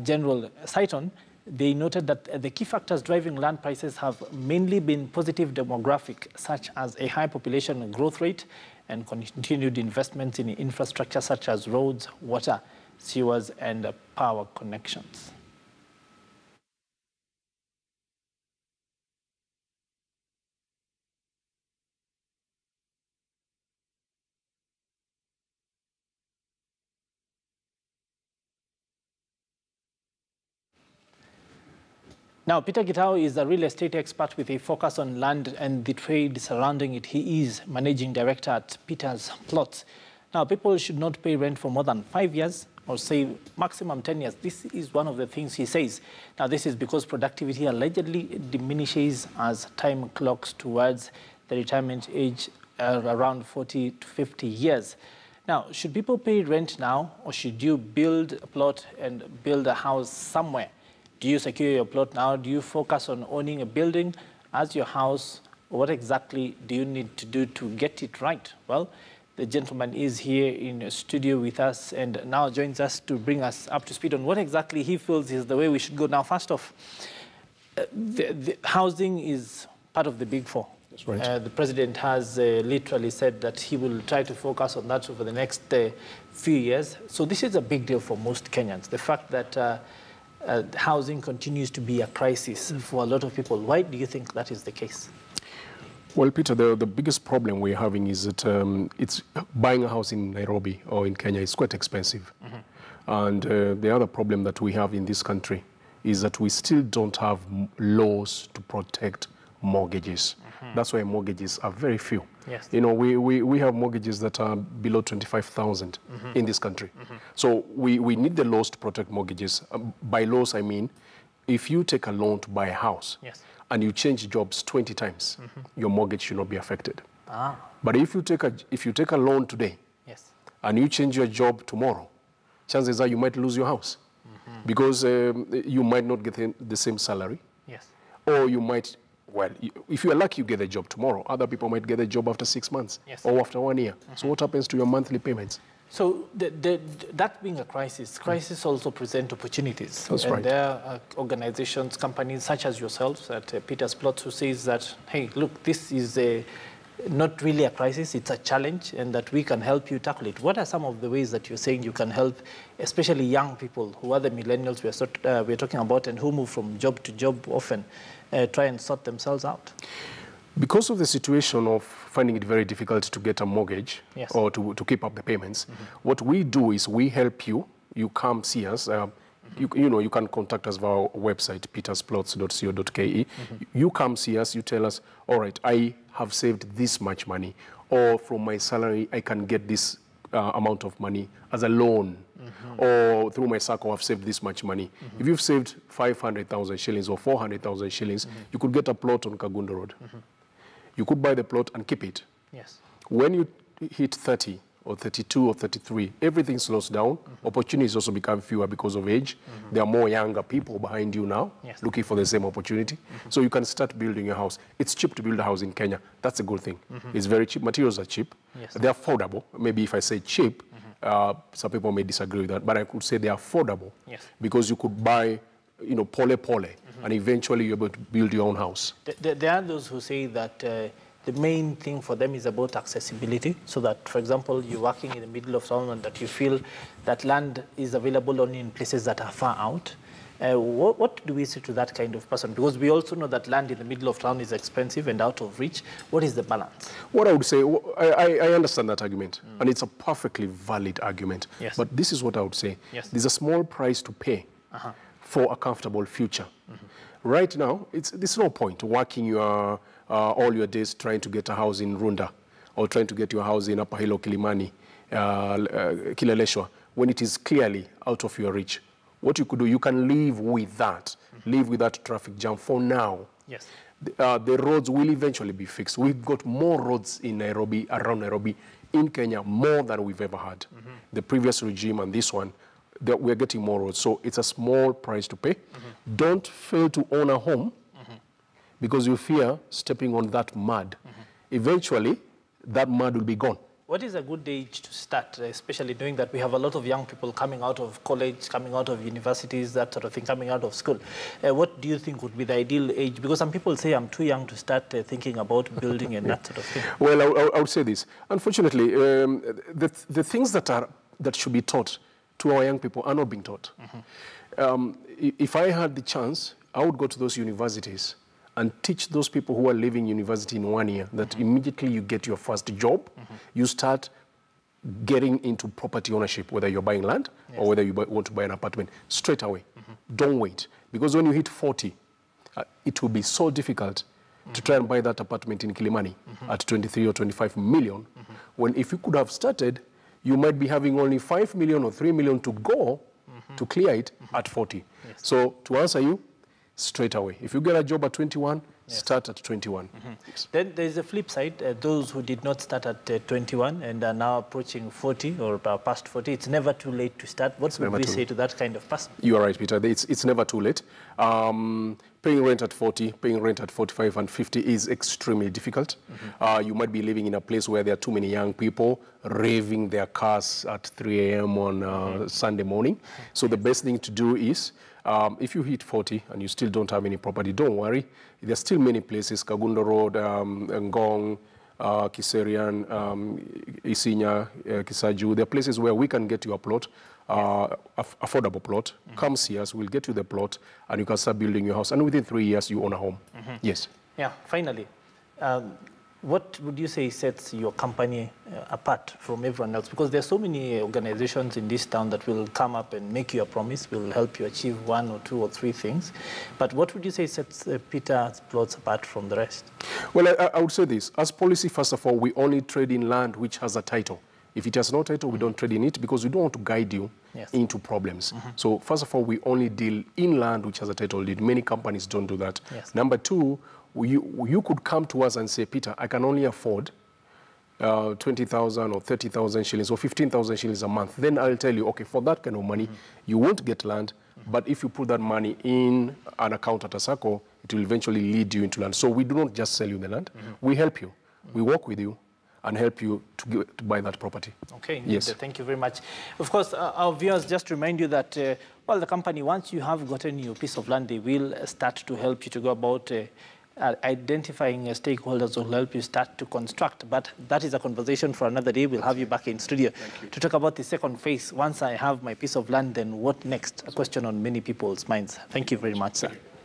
General Saiton, they noted that the key factors driving land prices have mainly been positive demographic, such as a high population growth rate and continued investments in infrastructure such as roads, water, sewers, and power connections. Now, Peter Gitao is a real estate expert with a focus on land and the trade surrounding it. He is managing director at Peter's Plots. Now, people should not pay rent for more than 5 years or say maximum 10 years. This is one of the things he says. Now, this is because productivity allegedly diminishes as time clocks towards the retirement age around 40 to 50 years. Now, should people pay rent now, or should you build a plot and build a house somewhere? Do you secure your plot now? Do you focus on owning a building as your house? What exactly do you need to do to get it right? Well, the gentleman is here in the studio with us and now joins us to bring us up to speed on what exactly he feels is the way we should go. Now, first off, the housing is part of the Big Four. That's right. The president has literally said that he will try to focus on that over the next few years. So this is a big deal for most Kenyans. The fact that housing continues to be a crisis for a lot of people. Why do you think that is the case? Well, Peter, the biggest problem we're having is that it's buying a house in Nairobi or in Kenya is quite expensive. And the other problem that we have in this country is that we still don't have laws to protect mortgages. That's why mortgages are very few. Yes. You know, we have mortgages that are below 25,000 in this country. So we need the laws to protect mortgages. By laws, I mean, if you take a loan to buy a house and you change jobs 20 times, your mortgage should not be affected. But if you take a loan today and you change your job tomorrow, chances are you might lose your house because you might not get the same salary. Or you might, well, if you are lucky, you get a job tomorrow. Other people might get a job after 6 months or after 1 year. So what happens to your monthly payments? So that being a crisis also present opportunities. That's right. And there are organizations, companies such as yourselves at Peter's Plots who says that, hey, look, this is not really a crisis, it's a challenge, and that we can help you tackle it. What are some of the ways that you're saying you can help, especially young people who are the millennials we're talking about and who move from job to job often, try and sort themselves out? Because of the situation of finding it very difficult to get a mortgage or to keep up the payments, what we do is we help you. You come see us. You can contact us via our website, petersplots.co.ke. You come see us. You tell us, all right, I have saved this much money, or from my salary, I can get this amount of money as a loan, or through my circle, I've saved this much money. If you've saved 500,000 shillings or 400,000 shillings, you could get a plot on Kagundo Road. You could buy the plot and keep it. When you hit 30 or 32 or 33, everything slows down. Opportunities also become fewer because of age. There are more younger people behind you now looking for the same opportunity. So you can start building a house. It's cheap to build a house in Kenya. That's a good thing. It's very cheap. Materials are cheap. They're affordable. Maybe if I say cheap, some people may disagree with that, but I could say they're affordable because you could buy, pole, and eventually you're able to build your own house. There are those who say that the main thing for them is about accessibility, so that, for example, you're working in the middle of town and that you feel that land is available only in places that are far out. What do we say to that kind of person? Because we also know that land in the middle of town is expensive and out of reach. What is the balance? What I would say, I understand that argument, and it's a perfectly valid argument. But this is what I would say. There's a small price to pay for a comfortable future. Right now, there's no point working all your days trying to get a house in Runda or trying to get your house in Upper Hilo, Kilimani, Kileleshwa, when it is clearly out of your reach. What you could do, you can live with that traffic jam for now. The roads will eventually be fixed. We've got more roads in Nairobi, around Nairobi, in Kenya, more than we've ever had. The previous regime and this one, we're getting more roads. So it's a small price to pay. Don't fail to own a home because you fear stepping on that mud. Eventually, that mud will be gone. What is a good age to start, especially knowing that we have a lot of young people coming out of college, coming out of universities, that sort of thing, coming out of school? What do you think would be the ideal age? Because some people say I'm too young to start thinking about building and that sort of thing. Well, I would say this. Unfortunately, the things that should be taught to our young people are not being taught. If I had the chance, I would go to those universities and teach those people who are leaving university in 1 year that immediately you get your first job, you start getting into property ownership, whether you're buying land or whether you want to buy an apartment, straight away. Don't wait. Because when you hit 40, it will be so difficult to try and buy that apartment in Kilimani at 23 or 25 million, when if you could have started, you might be having only 5 million or 3 million to go to clear it at 40. So to answer you, straight away. If you get a job at 21, start at 21. Then there's a flip side. Those who did not start at 21 and are now approaching 40 or past 40, it's never too late to start. What would we say to that kind of person? You are right, Peter. It's never too late. Paying rent at 40, paying rent at 45 and 50 is extremely difficult. You might be living in a place where there are too many young people raving their cars at 3 a.m. on Sunday morning. So the best thing to do is, if you hit 40 and you still don't have any property, don't worry. There's still many places, Kagundo Road, Ngong, Kiserian, Isinya, Kisaju. There are places where we can get you a plot, affordable plot. Come see us, we'll get you the plot, and you can start building your house. And within 3 years, you own a home. Yes. Yeah, finally. What would you say sets your company apart from everyone else? Because there are so many organizations in this town that will come up and make you a promise, will help you achieve 1 or 2 or 3 things. But what would you say sets Peter's Plots apart from the rest? Well, I would say this. As policy, first of all, we only trade in land which has a title. If it has no title, we don't trade in it because we don't want to guide you into problems. So first of all, we only deal in land which has a title deed. Many companies don't do that. Number 2, you could come to us and say, Peter, I can only afford 20,000 or 30,000 shillings or 15,000 shillings a month. Then I'll tell you, okay, for that kind of money, you won't get land, but if you put that money in an account at a SACCO, it will eventually lead you into land. So we do not just sell you the land, we help you. We work with you and help you to buy that property. Okay, yes. Thank you very much. Of course, our viewers, just remind you that, well, the company, once you have gotten your piece of land, they will start to help you to go about identifying stakeholders who will help you start to construct. But that is a conversation for another day. We'll have you back in studio to talk about the second phase. Once I have my piece of land, then what next? A question on many people's minds. Thank you very much, sir.